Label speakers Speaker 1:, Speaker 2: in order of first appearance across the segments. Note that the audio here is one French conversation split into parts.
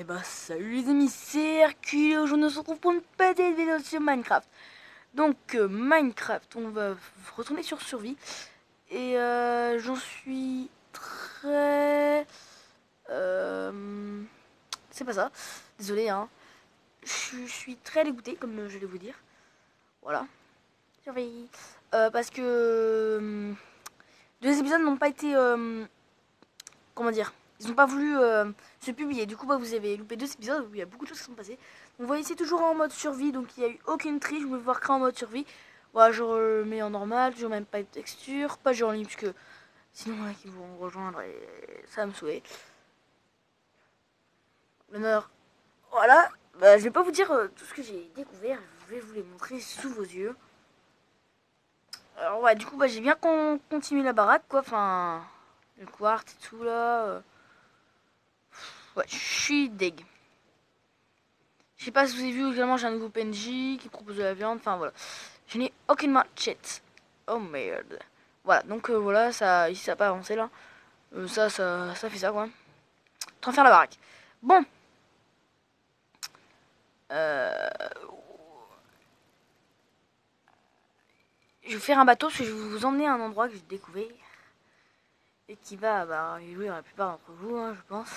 Speaker 1: Et bah salut les amis, c'est Hercule. Aujourd'hui on se retrouve pour une petite vidéo sur Minecraft. Donc Minecraft, on va retourner sur survie. Et j'en suis très... c'est pas ça, désolé hein. Je suis très dégoûté comme je vais vous dire. Voilà, survie. Parce que deux épisodes n'ont pas été... comment dire, ils n'ont pas voulu se publier. Du coup, bah, vous avez loupé deux épisodes où il y a beaucoup de choses qui sont passées. Donc, vous voyez, c'est toujours en mode survie. Donc, il n'y a eu aucune triche. Je vais voir créer en mode survie. Voilà, je remets en normal. Je même pas de texture. Pas jeu en ligne, parce que sinon, il y en a qui vont me rejoindre et ça va me saouler. L'honneur. Voilà. Bah, je vais pas vous dire tout ce que j'ai découvert. Je vais vous les montrer sous vos yeux. Alors, ouais, du coup, bah, j'ai bien continué la baraque, quoi. Enfin, le quartz et tout, là. Ouais, je suis deg. Je sais pas si vous avez vu également, j'ai un nouveau PNJ qui propose de la viande. Enfin voilà. Je n'ai aucune machette. Oh merde. Voilà, donc voilà, ça, ici ça n'a pas avancé là. Ça fait ça quoi. En train de faire la baraque. Bon. Euh, je vais faire un bateau parce que je vais vous emmener à un endroit que j'ai découvert. Et qui va réjouir la plupart d'entre vous, hein, je pense.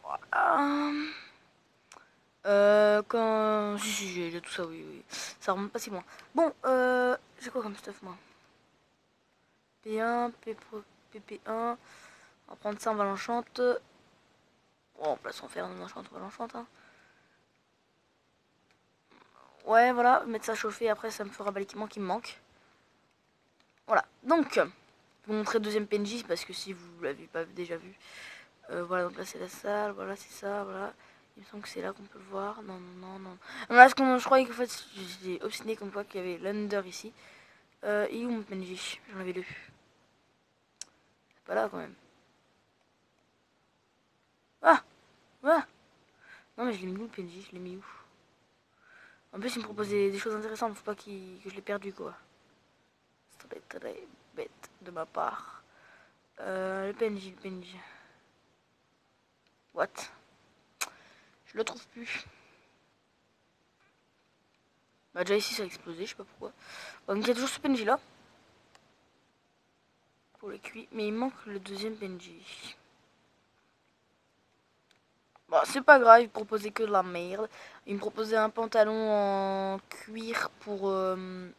Speaker 1: Voilà. Quand... Si, j'ai tout ça, oui, oui. Ça remonte pas si loin. Bon, j'ai quoi comme stuff, moi? P1, PP1. On va prendre ça, on va l'enchante. Oh, on place en faire, on enchante, on va l'enchante. Hein. Ouais, voilà, mettre ça à chauffer, après ça me fera l'équipement qui me manque. Voilà, donc, je vais vous montrer le deuxième PNJ, parce que si vous l'avez pas déjà vu. Voilà, donc là c'est la salle, voilà, c'est ça, voilà. Il me semble que c'est là qu'on peut le voir. Non, non, non, non. Non là, je croyais qu'en fait, j'étais obstiné comme quoi qu'il y avait l'Under ici. Et où mon PNJ? J'en avais deux. C'est pas là quand même. Ah! Ah! Non, mais je l'ai mis où le PNJ? Je l'ai mis où? En plus, il me proposait des choses intéressantes, faut pas que je l'ai perdu quoi. C'est très très bête de ma part. Le PNJ, le PNJ. What? Je le trouve plus. Bah déjà ici ça a explosé, je sais pas pourquoi. Bon, donc il y a toujours ce PNJ là. Pour le cuit. Mais il manque le deuxième PNJ. Bon, c'est pas grave, il proposait que de la merde. Il me proposait un pantalon en cuir pour 11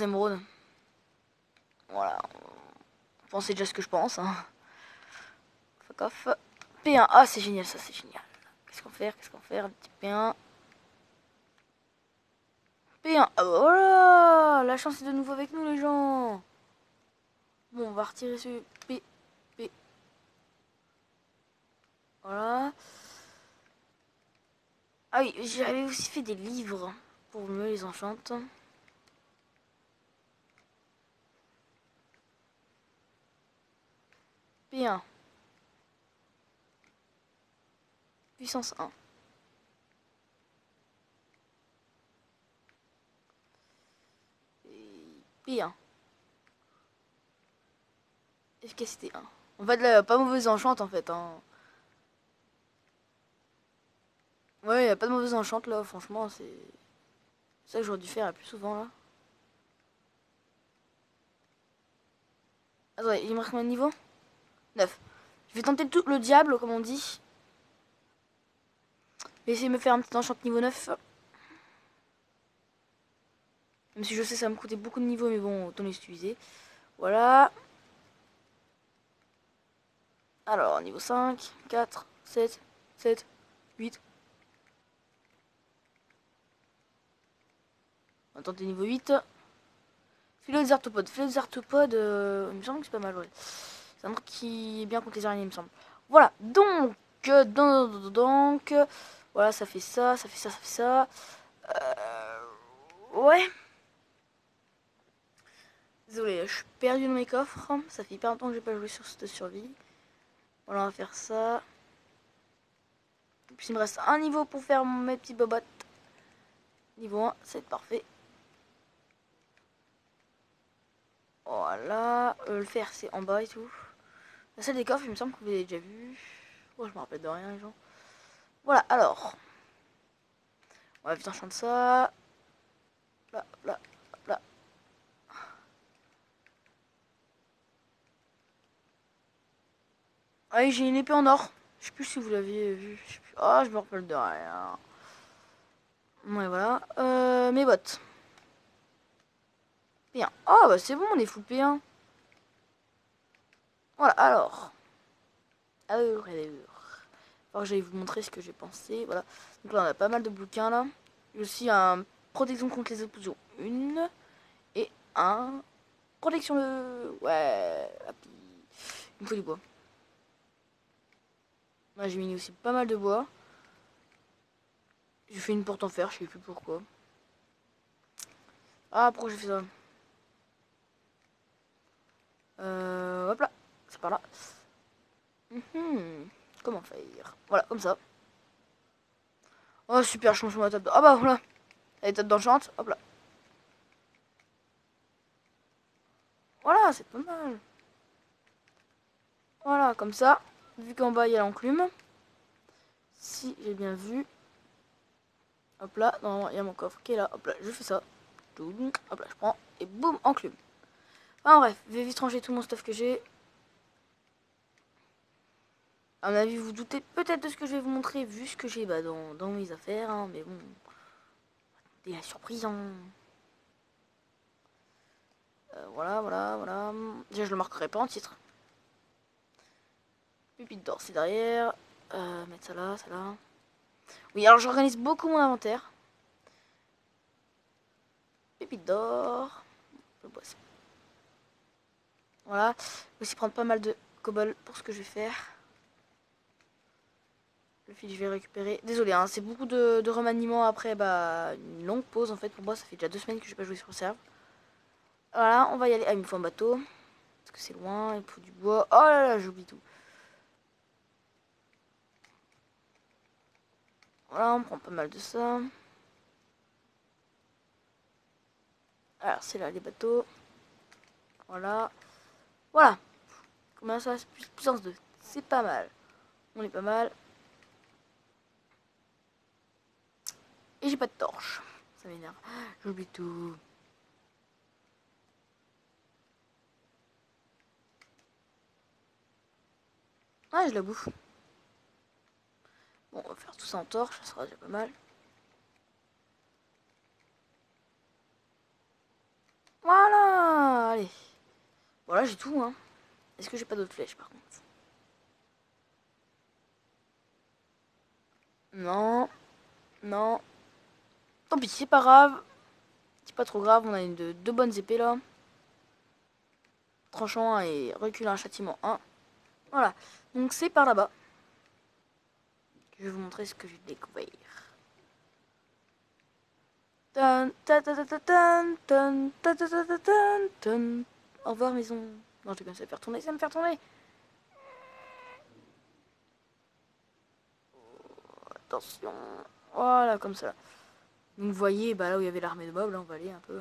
Speaker 1: émeraudes. Voilà. Enfin, c'est déjà ce que je pense. Hein. Fuck off. P1. Ah, c'est génial, ça, c'est génial. Qu'est-ce qu'on fait? Qu'est-ce qu'on fait? Un petit P1. P1. Oh là! La chance est de nouveau avec nous, les gens. Bon, on va retirer ce P. P. Voilà. Ah oui, j'avais aussi fait des livres pour mieux les enchantes. P1. Puissance 1. P1. Efficacité 1. En fait, là, pas mauvaise enchante en fait. Hein. Ouais, y a pas de mauvaise enchante là, franchement, c'est ça que j'aurais dû faire plus souvent là. Attendez, il me reste combien de niveau? 9. Je vais tenter tout le diable, comme on dit. Je vais essayer de me faire un petit enchant niveau 9. Même si je sais ça va me coûter beaucoup de niveaux, mais bon, autant les utiliser. Voilà. Alors, niveau 5, 4, 7, 7, 8. On va tenter niveau 8. Philo des arthropodes. Philo des arthropodes, il me semble que c'est pas mal, ouais. C'est un truc qui est bien contre les araignées, il me semble. Voilà, donc, voilà, ça fait ça, ça fait ça, ça fait ça. Ouais. Désolé, je suis perdu dans mes coffres. Ça fait hyper longtemps que j'ai pas joué sur cette survie. Voilà, on va faire ça. Et puis il me reste un niveau pour faire mes petites bobottes. Niveau 1, c'est parfait. Voilà, le fer c'est en bas et tout. La salle des coffres, il me semble que vous l'avez déjà vu. Oh, je me rappelle de rien, les gens. Voilà, alors. On va vite enchanter ça. Là, là, là. Ah, j'ai une épée en or. Je sais plus si vous l'aviez vu. Ah, je me rappelle de rien. Ouais, voilà. Mes bottes. Bien. Oh, bah c'est bon, on est full P1. Voilà, alors. Alors. Alors que j'allais vous montrer ce que j'ai pensé. Voilà. Donc là, on a pas mal de bouquins, là. Il y a aussi un protection contre les explosions. Une. Et un. Protection le. Ouais. Il me faut du bois. Là, j'ai mis aussi pas mal de bois. J'ai fait une porte en fer, je sais plus pourquoi. Ah, pourquoi j'ai fait ça? Hop là. C'est par là. Comment faire? Voilà, comme ça. Oh, super, je change ma table. Ah bah voilà. Elle est table d'enchante. Hop là. Voilà, c'est pas mal. Voilà, comme ça. Vu qu'en bas, il y a l'enclume. Si j'ai bien vu. Hop là, normalement, il y a mon coffre qui est là. Hop là, je fais ça. Hop là, je prends. Et boum, enclume. Enfin bref, je vais vite ranger tout mon stuff que j'ai. À mon avis, vous doutez peut-être de ce que je vais vous montrer, vu ce que j'ai bah, dans mes affaires. Hein, mais bon, des la surprise. Hein. Voilà. Déjà, je le marquerai pas en titre. Pupille d'or, c'est derrière. Mettre ça là, ça là. Oui, alors j'organise beaucoup mon inventaire. Pépite d'or. Le bois, voilà. Je vais aussi prendre pas mal de cobble pour ce que je vais faire. Le fil, je vais récupérer. Désolé, hein, c'est beaucoup de remaniement après bah, une longue pause. En fait, pour moi, ça fait déjà 2 semaines que je n'ai pas joué sur le serve. Voilà, on va y aller. Ah, il me faut un bateau. Parce que c'est loin, il me faut du bois. Oh là là, j'oublie tout. Voilà, on prend pas mal de ça. Alors, c'est là les bateaux. Voilà. Voilà. Combien ça? Puissance 2. C'est pas mal. On est pas mal. Et j'ai pas de torche. Ça m'énerve. J'oublie tout. Ah, je la bouffe. Bon, on va faire tout ça en torche. Ça sera déjà pas mal. Voilà. Allez. Voilà, j'ai tout, hein. Est-ce que j'ai pas d'autres flèches, par contre? Non. Non. Tant pis, c'est pas grave. C'est pas trop grave. On a deux bonnes épées, là. Tranchant 1 et recul un châtiment 1. Voilà. Donc, c'est par là-bas. Je vais vous montrer ce que j'ai découvert. Au revoir, maison. Non, je vais ça me faire tourner, ça me faire tourner. Attention. Voilà, comme ça. Donc, vous voyez, bah, là où il y avait l'armée de mobs, là, on va aller un peu.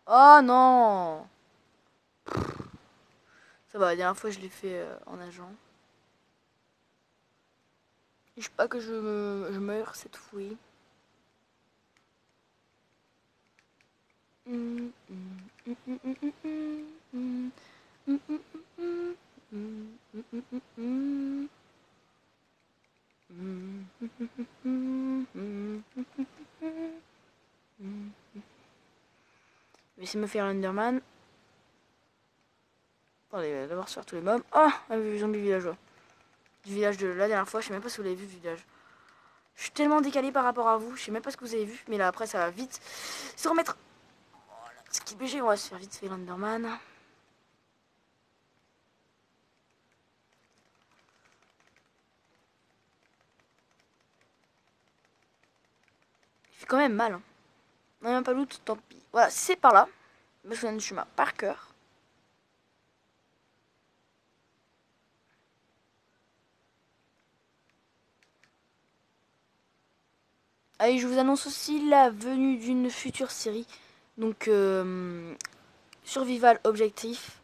Speaker 1: Oh non! Ça va, la dernière fois, je l'ai fait en agent. Je sais pas que je meurs cette fois. Je vais essayer de me faire l'Enderman. Attendez, d'abord se faire tous les mobs. Oh, un zombie villageois. Du village de la dernière fois, je sais même pas si vous l'avez vu, le village. Je suis tellement décalé par rapport à vous, je sais même pas ce que vous avez vu, mais là après ça va vite se remettre. Voilà, ce qui BG, on va se faire vite fait l'Enderman. Il fait quand même mal. Hein. On n'a même pas loot, tant pis. Voilà, c'est par là. Je me souviens du chemin par cœur. Allez, je vous annonce aussi la venue d'une future série. Donc, survival objectif.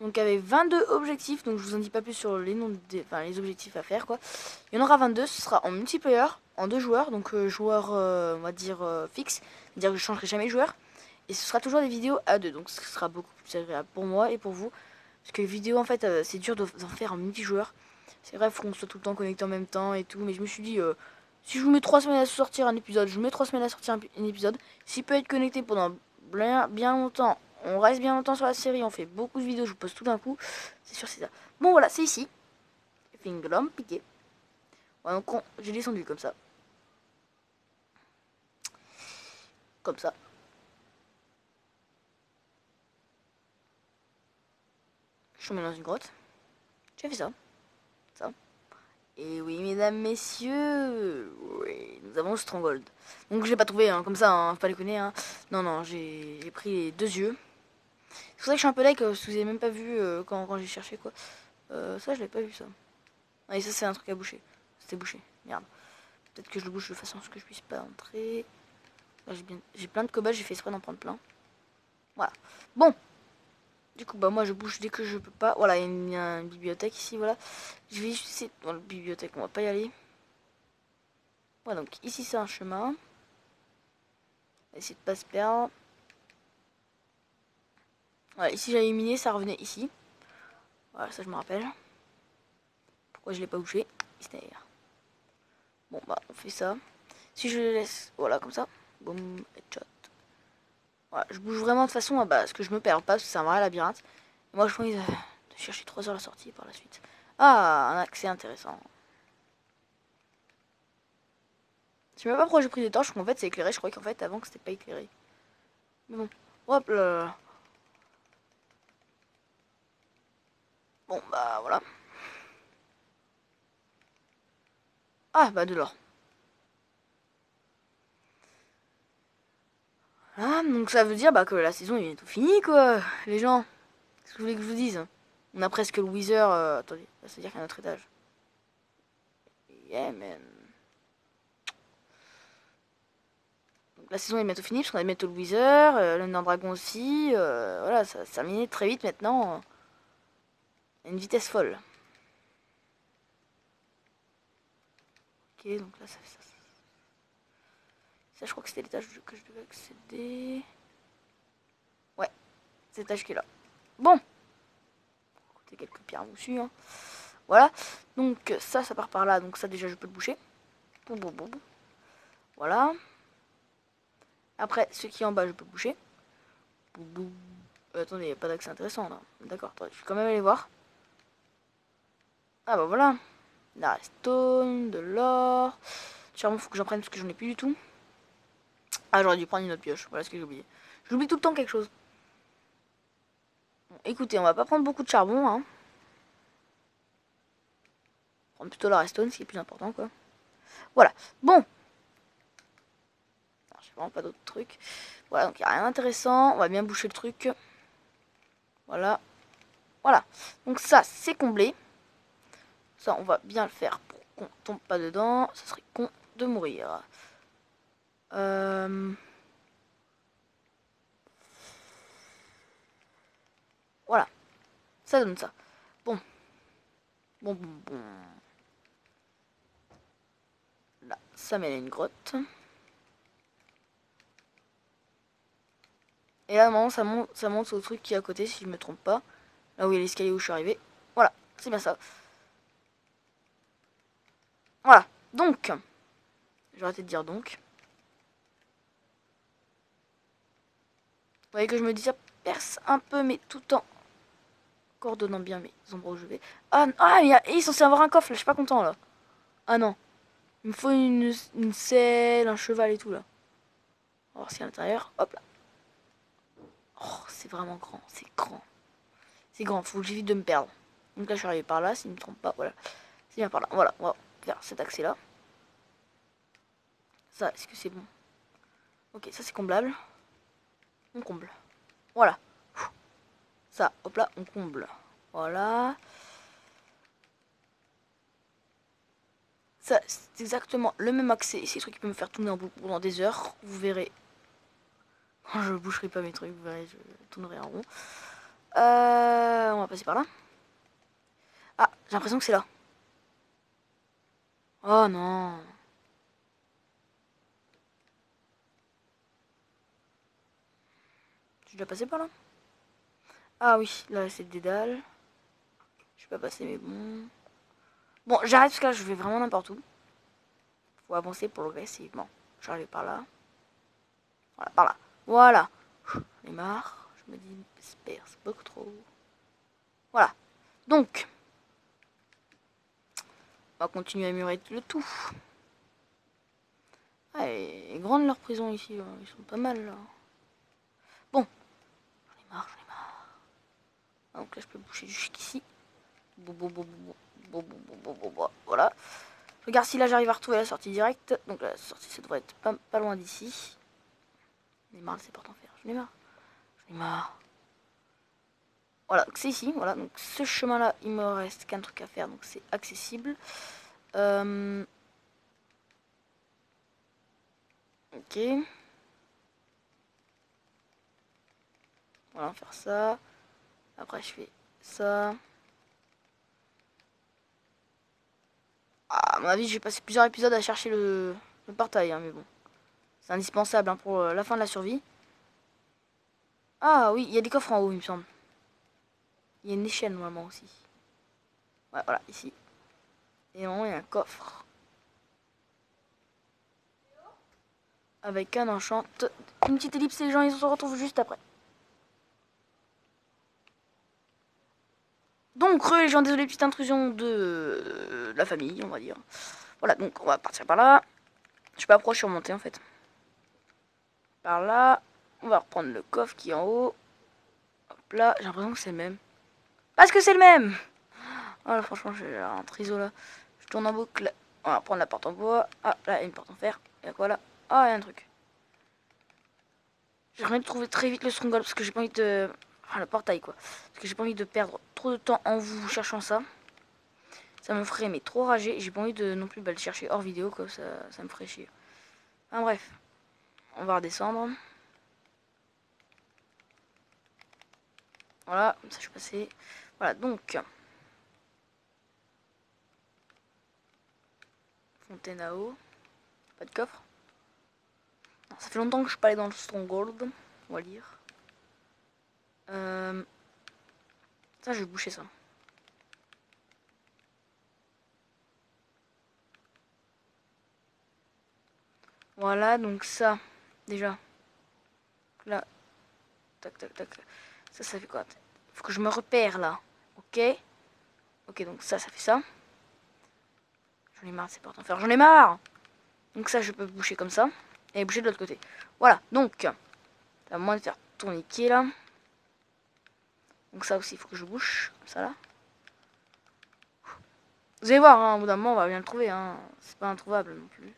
Speaker 1: Donc avec 22 objectifs, donc je vous en dis pas plus sur les noms les objectifs à faire quoi. Il y en aura 22, ce sera en multiplayer, en 2 joueurs, donc joueur on va dire fixe, c'est-à-dire que je changerai jamais de joueur. Et ce sera toujours des vidéos à 2, donc ce sera beaucoup plus agréable pour moi et pour vous. Parce que les vidéos en fait c'est dur d'en faire en multijoueur. C'est vrai, faut qu'on soit tout le temps connecté en même temps et tout, mais je me suis dit si je vous mets 3 semaines à sortir un épisode, je vous mets 3 semaines à sortir un épisode. S'il peut être connecté pendant bien longtemps, on reste bien longtemps sur la série, on fait beaucoup de vidéos, je vous poste tout d'un coup. C'est sûr, c'est ça. Bon, voilà, c'est ici. Finglom, piqué. Voilà, donc j'ai descendu comme ça. Comme ça. Je suis tombé dans une grotte. J'ai fait ça. Ça. Et oui, mesdames, messieurs, oui, nous avons Stronghold. Donc je l'ai pas trouvé, hein, comme ça, hein, faut pas déconner. Hein. Non, non, j'ai pris les 2 yeux. C'est pour ça que je suis un peu like, parce que vous avez même pas vu quand j'ai cherché quoi. Ça, je l'ai pas vu ça. Ah, et ça, c'est un truc à boucher. C'était bouché, merde. Peut-être que je le bouche de façon à ce que je puisse pas entrer. J'ai plein de cobalt, j'ai fait exprès d'en prendre plein. Voilà. Bon. Du coup, bah moi je bouge dès que je peux pas. Voilà, il y a une bibliothèque ici, voilà. Je vais juste essayer... Dans la bibliothèque, on va pas y aller. Voilà, donc ici c'est un chemin. On va essayer de pas se perdre. Voilà, ici j'avais miné, ça revenait ici. Voilà, ça je me rappelle. Pourquoi je l'ai pas bouché? Mystère. Bon, bah on fait ça. Si je le laisse, voilà, comme ça. Boum, headshot. Voilà, je bouge vraiment de façon à ce que je me perds pas, parce que c'est un vrai labyrinthe. Et moi, je pense de chercher 3 heures la sortie par la suite. Ah, un accès intéressant. Je sais même pas pourquoi j'ai pris des torches, parce qu'en fait c'est éclairé. Je croyais qu'en fait avant que c'était pas éclairé. Mais bon, hop là. Bon, bah voilà. Ah, bah de l'or. Ah, donc ça veut dire que la saison est bientôt finie, quoi. Les gens, qu'est-ce que vous voulez que je vous dise? On a presque le Wither. Attendez, ça veut dire qu'il y a un autre étage. Yeah, man. Donc, la saison est bientôt finie, parce qu'on a bientôt le Wither, le Ender Dragon aussi. Voilà, ça va se terminer très vite maintenant. À une vitesse folle. Ok, donc là, ça fait ça. Ça, je crois que c'était l'étage que je devais accéder. Ouais, c'est l'étage qui est là. Bon. Côté quelques pierres moussues. Hein. Voilà. Donc ça part par là. Donc ça, déjà, je peux le boucher. Boum, boum, boum. Voilà. Après, ce qui est en bas, je peux le boucher. Boum, boum. Attendez, il n'y a pas d'accès intéressant là. D'accord, je vais quand même aller voir. Ah bah voilà. La stone, de l'or. Charbon, faut que j'en prenne parce que j'en ai plus du tout. Ah, j'aurais dû prendre une autre pioche. Voilà ce que j'ai oublié. J'oublie tout le temps quelque chose. Bon, écoutez, on va pas prendre beaucoup de charbon. Hein. On va prendre plutôt la redstone, ce qui est plus important quoi. Voilà. Bon. J'ai vraiment pas d'autres trucs. Voilà, donc il n'y a rien d'intéressant. On va bien boucher le truc. Voilà. Voilà. Donc ça, c'est comblé. Ça, on va bien le faire pour qu'on tombe pas dedans. Ça serait con de mourir. Voilà. Ça donne ça. Bon. Bon. Là, ça mène à une grotte. Et là, normalement, ça monte au truc qui est à côté, si je me trompe pas. Là où il y a l'escalier où je suis arrivé. Voilà, c'est bien ça. Voilà, donc. J'ai arrêté de dire donc. Vous voyez que je me dis ça perce un peu, mais tout en coordonnant bien mes endroits où je vais. Ah, il est censé avoir un coffre là, je suis pas content là. Ah non. Il me faut une selle, un cheval et tout là. On va voir ce qu'il y a à l'intérieur. Hop là. Oh, c'est vraiment grand, c'est grand. C'est grand, faut que j'évite de me perdre. Donc là, je suis arrivé par là, s'il ne me trompe pas. Voilà. C'est bien par là. Voilà, on va faire cet accès là. Ça, est-ce que c'est bon? Ok, ça c'est comblable. On comble. Voilà. Ça, hop là, on comble. Voilà. Ça, c'est exactement le même accès. C'est un truc qui peut me faire tourner en boucle pendant des heures. Vous verrez Je boucherai pas mes trucs, vous verrez, je tournerai en rond. On va passer par là. Ah, j'ai l'impression que c'est là. Oh non. Je dois passer par là. Ah oui, là c'est des dalles. Je vais pas passer mais bon. Bon, j'arrête parce que là je vais vraiment n'importe où. Faut avancer progressivement. J'arrive par là. Voilà, par là. Voilà. J'en ai marre. Je me dis, c'est beaucoup trop. Voilà. Donc, on va continuer à murer le tout. Ah, elle est grande leur prison ici. Là. Ils sont pas mal là. Bon. J'en ai marre, j'en ai marre. Ah, donc là, je peux boucher jusqu'ici. Voilà. Je regarde si là j'arrive à retrouver la sortie directe. Donc la sortie, ça devrait être pas loin d'ici. J'en ai marre de ces portes en fer. J'en ai marre. J'en ai marre. Voilà, donc c'est ici. Voilà, donc ce chemin-là, il me reste qu'un truc à faire. Donc c'est accessible. Ok. Voilà, on va faire ça. Après, je fais ça. Ah, à mon avis, je vais passer plusieurs épisodes à chercher le portail, hein, mais bon. C'est indispensable hein, pour la fin de la survie. Ah oui, il y a des coffres en haut, il me semble. Il y a une échelle normalement aussi. Ouais, voilà, ici. Et en haut, il y a un coffre. Avec un enchant. Une petite ellipse et les gens, ils se retrouvent juste après. Donc, les gens, désolé, petite intrusion de la famille, on va dire. Voilà, donc on va partir par là. Je sais pas pourquoi je suis remonté en fait. Par là. On va reprendre le coffre qui est en haut. Hop là, j'ai l'impression que c'est le même. Parce que c'est le même. Voilà, franchement, j'ai un triso là. Je tourne en boucle. On va prendre la porte en bois. Ah, là, il y a une porte en fer. Et quoi là? Ah, il y a un truc. J'aimerais trouver très vite le stronghold parce que j'ai pas envie de... Enfin, le portail quoi. Parce que j'ai pas envie de perdre trop de temps en vous cherchant ça. Ça me ferait mais trop rager. J'ai pas envie de non plus le chercher hors vidéo quoi. Ça me ferait chier. Enfin bref. On va redescendre. Voilà, comme ça je suis passé. Voilà, donc. Fontaine à eau. Pas de coffre. Non, ça fait longtemps que je suis pas allé dans le stronghold. On va lire. Ça, je vais boucher ça. Voilà, donc ça, déjà. Là, tac, tac, tac. Ça fait quoi? Faut que je me repère là. Ok. Ok, donc ça fait ça. J'en ai marre de ces portes en fer. J'en ai marre! Donc ça, je peux boucher comme ça. Et boucher de l'autre côté. Voilà, donc. À moins de faire tourniquet là. Donc ça aussi, il faut que je bouche. Comme ça là. Vous allez voir, hein, au bout d'un moment, on va bien le trouver. Hein. C'est pas introuvable non plus.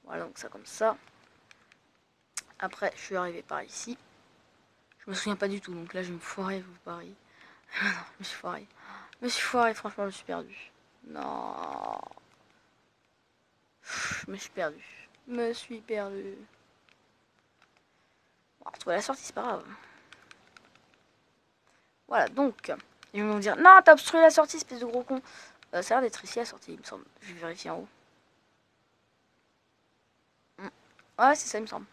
Speaker 1: Voilà, donc ça comme ça. Après, je suis arrivé par ici. Je me souviens pas du tout, donc là, je vais me foirer, vous parie. Non, je me suis foiré. Je me suis foiré, franchement, je me suis perdu. Non. Je me suis perdu. Je me suis perdu. On va retrouver la sortie, c'est pas grave. Voilà, donc. Ils vont me dire, non, t'as obstrué la sortie, espèce de gros con. Ça a l'air d'être ici la sortie, il me semble. Je vais vérifier en haut. Ouais, c'est ça, il me semble.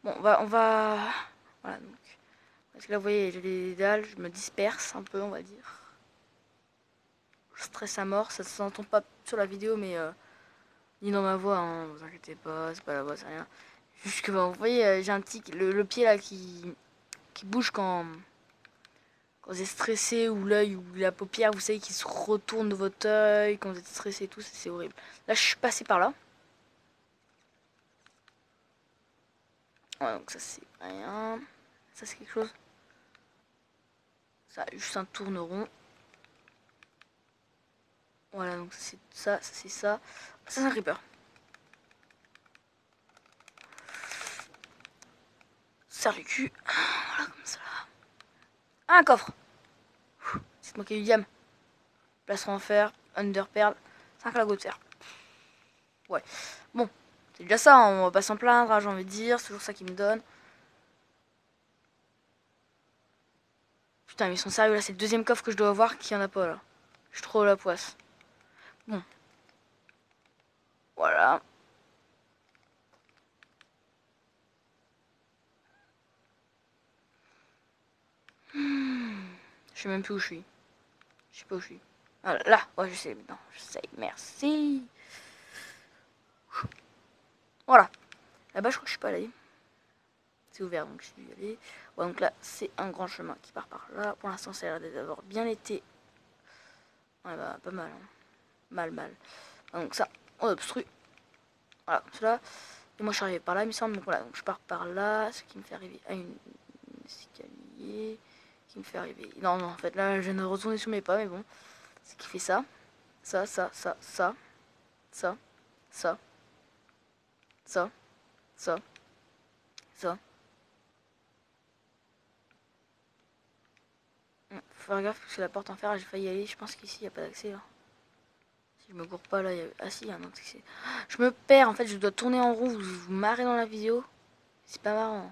Speaker 1: Bon, on va... Voilà, donc. Parce que là, vous voyez, j'ai des dalles, je me disperse un peu, on va dire. Je stresse à mort, ça s'entend pas sur la vidéo, mais ni dans ma voix, hein, vous inquiétez pas, c'est pas la voix, c'est rien. Juste que, vous voyez, j'ai un tic, le pied là qui bouge quand vous êtes stressé, ou l'œil, ou la paupière, vous savez, qui se retourne de votre œil quand vous êtes stressé et tout, c'est horrible. Là, je suis passé par là. Ouais, donc ça, c'est rien. Ça, c'est quelque chose. Ça, juste un tourneron. Voilà, donc c'est ça, ça c'est ça. Ça, c'est un creeper. Serre le cul. Voilà, comme ça. Ah, un coffre. C'est moi qui ai eu diam. Plastron en fer, under perle, 5 lagots de fer. Ouais. Bon, c'est déjà ça, hein, on va pas s'en plaindre, hein, j'ai envie de dire. C'est toujours ça qui me donne. Putain, mais ils sont sérieux là, c'est le deuxième coffre que je dois avoir qu'il n'y en a pas là. Je suis trop la poisse. Bon. Voilà. Je sais même plus où je suis. Je sais pas où je suis. Ah, là, ouais, je sais. Non, je sais. Merci. Voilà. Là-bas, je crois que je suis pas allé. C'est ouvert, donc je suis allé. Ouais, donc là, c'est un grand chemin qui part par là. Pour l'instant, ça a l'air d'avoir bien été. Ouais, bah, pas mal. Hein. Mal. Donc ça, on obstrue. Voilà, comme cela. Et moi, je suis arrivé par là, il me semble. Donc voilà, donc je pars par là, ce qui me fait arriver à une escalier. Qui me fait arriver. Non, en fait, là, je viens de retourner sur mes pas, mais bon. Ce qui fait ça. Ça. Ça. Faut faire gaffe parce que la porte en fer, j'ai failli y aller. Je pense qu'ici, il n'y a pas d'accès. Là. Si je me cours pas, là, il y a... Ah si, il y a un accès. Je me perds, en fait, je dois tourner en rond. Vous vous marrez dans la vidéo. C'est pas marrant.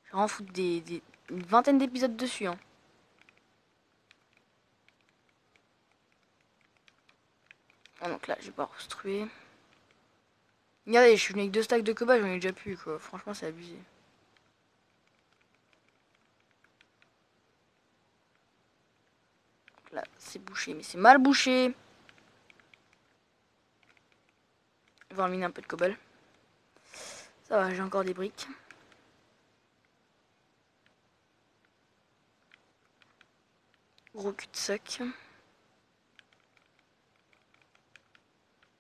Speaker 1: Je vais en foutre une vingtaine d'épisodes dessus. Hein. Ah, donc là, je vais pas obstruer. Regardez, je suis venu avec 2 stacks de coba, j'en ai déjà plus, quoi. Franchement, c'est abusé. Donc là, c'est bouché, mais c'est mal bouché. Je vais en miner un peu de cobble. Ça va, j'ai encore des briques. Gros cul-de-sac.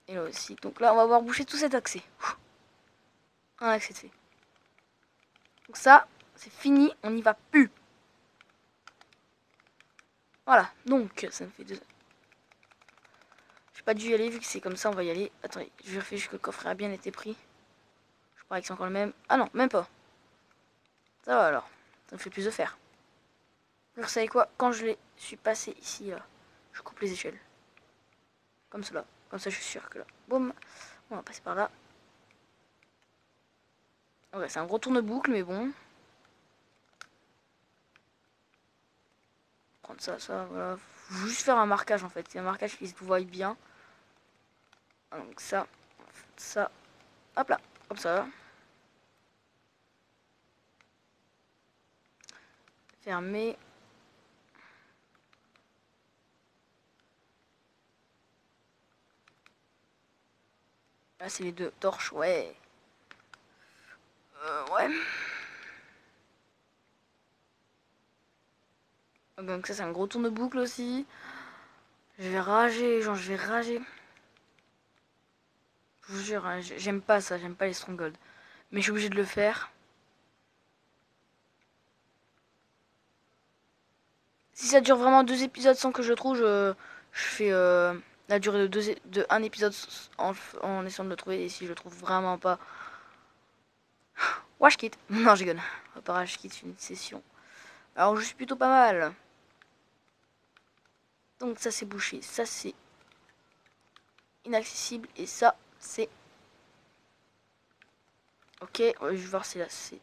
Speaker 1: Et là aussi. Donc là, on va avoir bouché tout cet accès. Un accès de fait. Donc ça, c'est fini, on n'y va plus. Voilà, donc ça me fait 2. J'ai pas dû y aller vu que c'est comme ça, on va y aller. Attendez, je vérifie juste que le coffret a bien été pris. Je parie que c'est encore le même. Ah non, même pas. Ça va alors. Ça me fait plus de fer. Vous savez quoi? Quand je suis passé ici, là, je coupe les échelles. Comme cela. Comme ça, je suis sûr que là. Boum. On va passer par là. Ouais, c'est un gros tourne-boucle, mais bon. Prendre ça, voilà. Faut juste faire un marquage en fait. C'est un marquage qui se voit bien. Donc ça. Hop là. Comme ça. Fermé. Là, c'est les 2 torches, ouais. Ouais. Donc ça, c'est un gros tourne-boucle aussi. Je vais rager, genre, je vais rager. Je vous jure, hein, j'aime pas ça, j'aime pas les strongholds. Mais je suis obligé de le faire. Si ça dure vraiment 2 épisodes sans que je le trouve, je fais la durée de un épisode en essayant de le trouver. Et si je le trouve vraiment pas, Wash Kit. Non, je rigole. Reparage Kit, une session. Alors, je suis plutôt pas mal. Donc, ça, c'est bouché. Ça, c'est inaccessible. Et ça, c'est... Ok, ouais, je vais voir si là, c'est...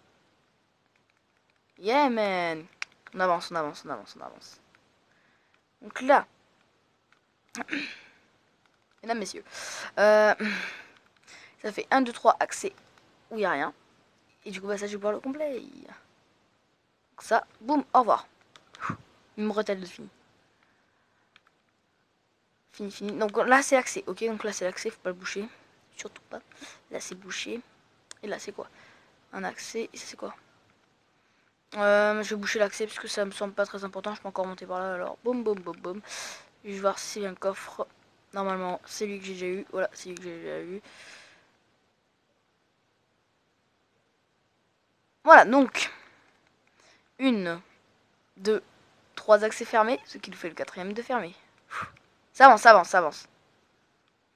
Speaker 1: Yeah, man. On avance. Donc là... Mesdames, messieurs. Ça fait 1, 2, 3 accès où il n'y a rien. Et du coup, bah, ça, je vais pouvoir le complet. Donc ça, boum, au revoir. Une bretelle de fini. Fini. Donc là, c'est accès. Ok, donc là, c'est l'accès. Faut pas le boucher. Surtout pas. Là, c'est bouché. Et là, c'est quoi? Un accès. Et ça, c'est quoi? Je vais boucher l'accès parce que ça me semble pas très important. Je peux encore monter par là. Alors, boum. Je vais voir s'il y a un coffre. Normalement, c'est lui que j'ai déjà eu. Voilà, c'est lui que j'ai déjà eu. Voilà, donc. 1, 2, 3 accès fermés. Ce qui nous fait le 4ème de fermé. Ça avance.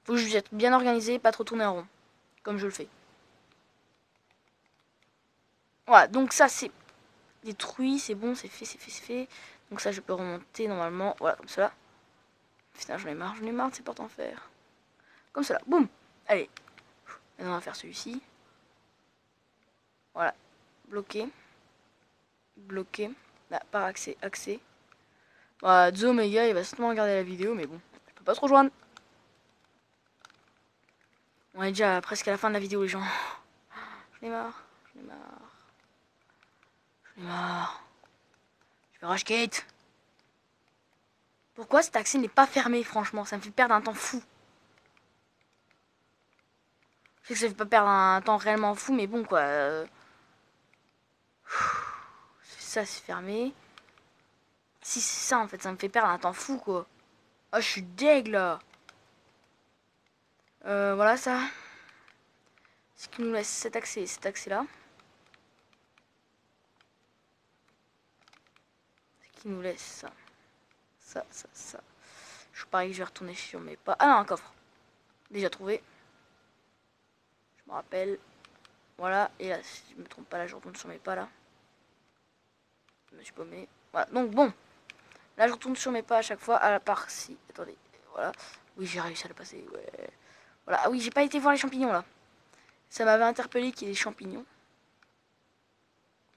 Speaker 1: Faut juste être bien organisé, pas trop tourner en rond. Comme je le fais. Voilà, donc ça, c'est détruit. C'est bon, c'est fait. Donc ça, je peux remonter normalement. Voilà, comme cela. Putain, j'en ai marre de ces portes en fer. Comme cela, boum. Allez. Maintenant, on va faire celui-ci. Voilà. Bloqué. Là, par accès, accès. Bah, Zo Omega, il va certainement regarder la vidéo, mais bon, je peux pas se rejoindre. On est déjà presque à la fin de la vidéo, les gens. J'en ai marre, j'en ai marre. J'en ai marre. Je vais rush Kate. Pourquoi cet accès n'est pas fermé, franchement? Ça me fait perdre un temps fou. Je sais que ça fait pas perdre un temps réellement fou, mais bon, quoi. Ça, c'est fermé. Si c'est ça, en fait, ça me fait perdre un temps fou, quoi. Oh, je suis deg, là. Voilà, ça. Ce qui nous laisse cet accès-là. Ce qui nous laisse ça. Ça. Je parie que je vais retourner sur mes pas. Ah non, un coffre. Déjà trouvé. Je me rappelle. Voilà. Et là, si je me trompe pas, là, je retourne sur mes pas, là. Je me suis paumé. Voilà. Donc, bon. Là, je retourne sur mes pas à chaque fois. À la part si. Attendez. Voilà. Oui, j'ai réussi à le passer. Ouais. Voilà. Ah oui, j'ai pas été voir les champignons, là. Ça m'avait interpellé qu'il y ait des champignons.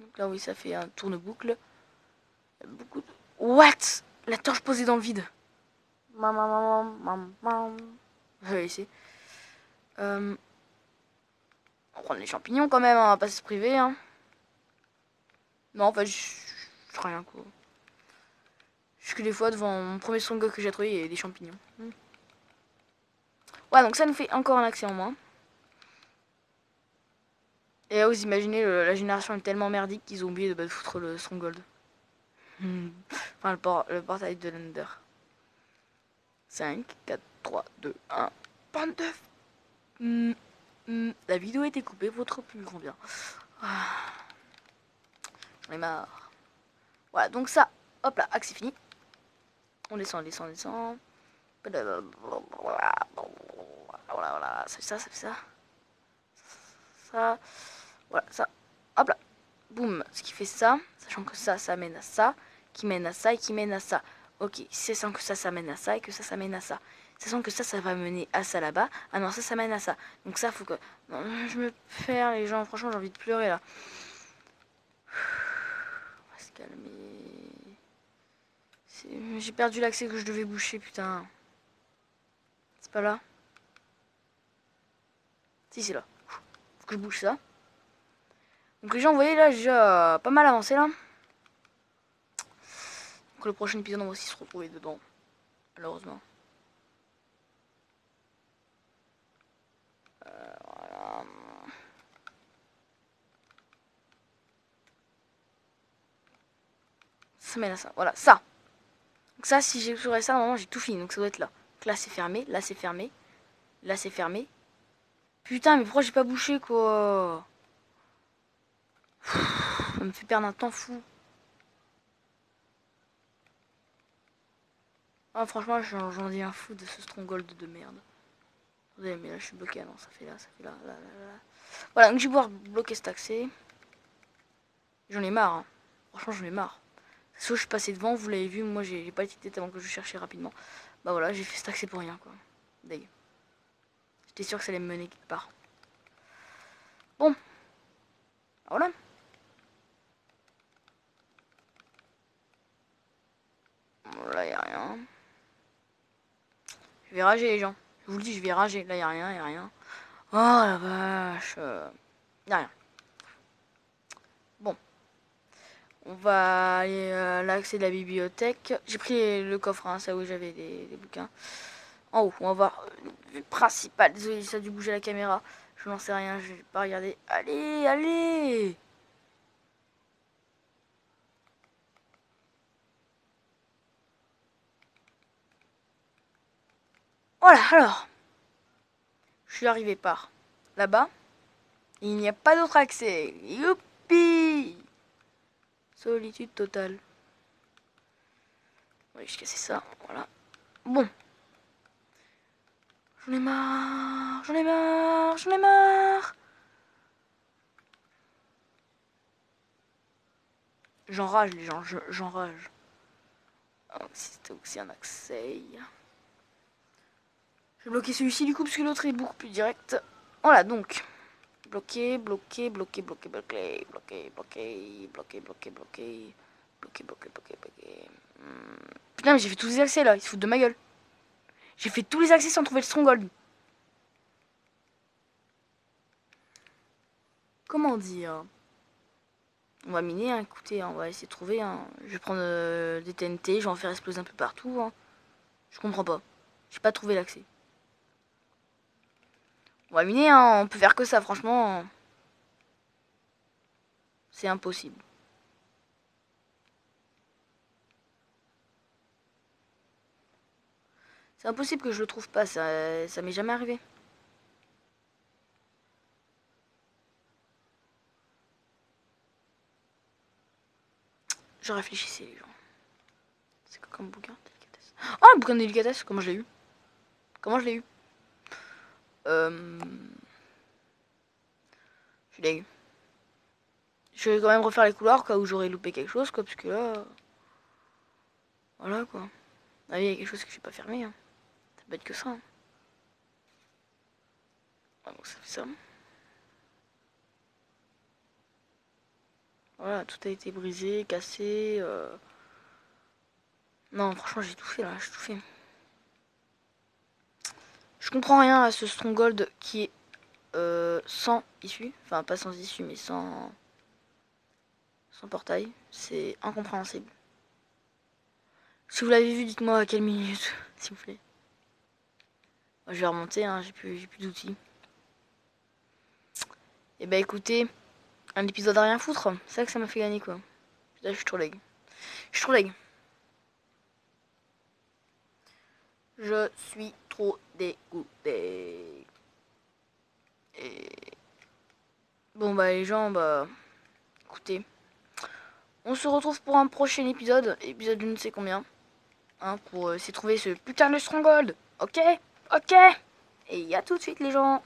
Speaker 1: Donc là, oui, ça fait un tourne-boucle. Beaucoup de... What? La torche posée dans le vide. Oui, ici. On va prendre les champignons quand même, hein, on va pas se priver. Hein. Non, en fait, je rien quoi. Jusque des fois, devant mon premier Stronghold que j'ai trouvé, il y avait des champignons. Ouais, donc ça nous fait encore un accès en moins. Et là, vous imaginez, la génération est tellement merdique qu'ils ont oublié de foutre le Stronghold. Enfin, le portail de l'Under. 5, 4, 3, 2, 1. 29. La vidéo a été coupée, votre plus grand bien. J'en ai marre. Voilà, donc ça, hop là, accès fini. On descend, on descend, on descend. Voilà, ça fait ça, ça fait ça. Ça, voilà, ça. Hop là. Boum, ce qui fait ça, sachant que ça mène à ça, qui mène à ça et qui mène à ça. Ok, sachant que ça mène à ça et que ça mène à ça. Sachant que ça va mener à ça là-bas. Ah non, ça mène à ça. Donc ça, faut que... Non, je me perds, les gens. Franchement, j'ai envie de pleurer, là. On va se calmer. J'ai perdu l'accès que je devais boucher, putain. C'est pas là? Si, c'est là. Faut que je bouge ça. Donc les gens, vous voyez, là, j'ai déjà pas mal avancé, là. Donc le prochain épisode, on va aussi se retrouver dedans. Malheureusement. Voilà. Ça mène à ça. Voilà, ça. Donc ça, si j'ai ça, normalement, j'ai tout fini. Donc ça doit être là. Donc là, c'est fermé. Là, c'est fermé. Là, c'est fermé. Putain, mais pourquoi j'ai pas bouché, quoi? Ça me fait perdre un temps fou. Ah, franchement, j'en ai un fou de ce stronghold de merde. Attendez, mais là, je suis bloqué. Ah non, ça fait là, ça fait là, là. Voilà, donc je vais pouvoir bloquer cet accès. J'en ai marre. Hein. Franchement, j'en ai marre. Soit je suis passé devant, vous l'avez vu, moi j'ai pas été tête avant que je cherchais rapidement. Bah voilà, j'ai fait cet accès pour rien, quoi. Deg. J'étais sûr que ça allait me mener quelque part. Bon. Voilà. Là, y'a rien. Je vais rager, les gens. Je vous le dis, je vais rager. Là, y'a rien, y'a rien. Oh la vache. Y'a rien. Bon. On va aller à l'accès de la bibliothèque. J'ai pris le coffre, hein, ça où j'avais des bouquins. En haut, on va voir le principal. Désolé, ça a dû bouger la caméra. Je n'en sais rien, je vais pas regarder. Allez, allez! Voilà, alors. Je suis arrivé par là-bas. Il n'y a pas d'autre accès. Youpi! Solitude totale. Oui, je cassé ça. Voilà. Bon. J'en ai marre. J'en ai marre. J'en ai marre. J'enrage, les gens. J'enrage. C'était aussi un accès. Je vais bloquer celui-ci du coup, parce que l'autre est beaucoup plus direct. Voilà, donc. Bloqué, bloqué, bloqué, bloqué, bloqué, bloqué, bloqué, bloqué, bloqué, bloqué. Bloqué. Putain, mais j'ai fait tous les accès là, ils se foutent de ma gueule. J'ai fait tous les accès sans trouver le stronghold. Comment dire? On va miner, hein, écoutez, hein, on va essayer de trouver. Hein. Je vais prendre des TNT, je vais en faire exploser un peu partout. Hein. Je comprends pas. J'ai pas trouvé l'accès. On va miner, hein, on peut faire que ça, franchement. C'est impossible. C'est impossible que je le trouve pas, ça m'est jamais arrivé. Je réfléchissais, les gens. C'est quoi comme bouquin? Délicatesse. Oh, un bouquin de délicatesse, comment je l'ai eu? Comment je l'ai eu? Je l'ai eu. Je vais quand même refaire les couloirs, cas où j'aurais loupé quelque chose, quoi, parce que là... Voilà, quoi. Ah oui, il y a quelque chose que je n'ai pas fermé, hein. Ça peut être que ça, hein. Ah, donc ça fait ça. Voilà, tout a été brisé, cassé. Non, franchement, j'ai tout fait, là, j'ai tout fait. Je comprends rien à ce stronghold qui est sans issue. Enfin, pas sans issue, mais sans portail. C'est incompréhensible. Si vous l'avez vu, dites-moi à quelle minute, s'il vous plaît. Moi, je vais remonter, hein, j'ai plus d'outils. Et bah écoutez, un épisode à rien foutre, c'est ça que ça m'a fait gagner, quoi. Là, je suis trop leg. Je suis trop leg. Je suis trop dégoûté. Et... Bon bah les gens, bah... Écoutez, on se retrouve pour un prochain épisode, épisode je ne sais combien, hein, pour essayer de trouver ce putain de stronghold. Ok. Et à tout de suite les gens.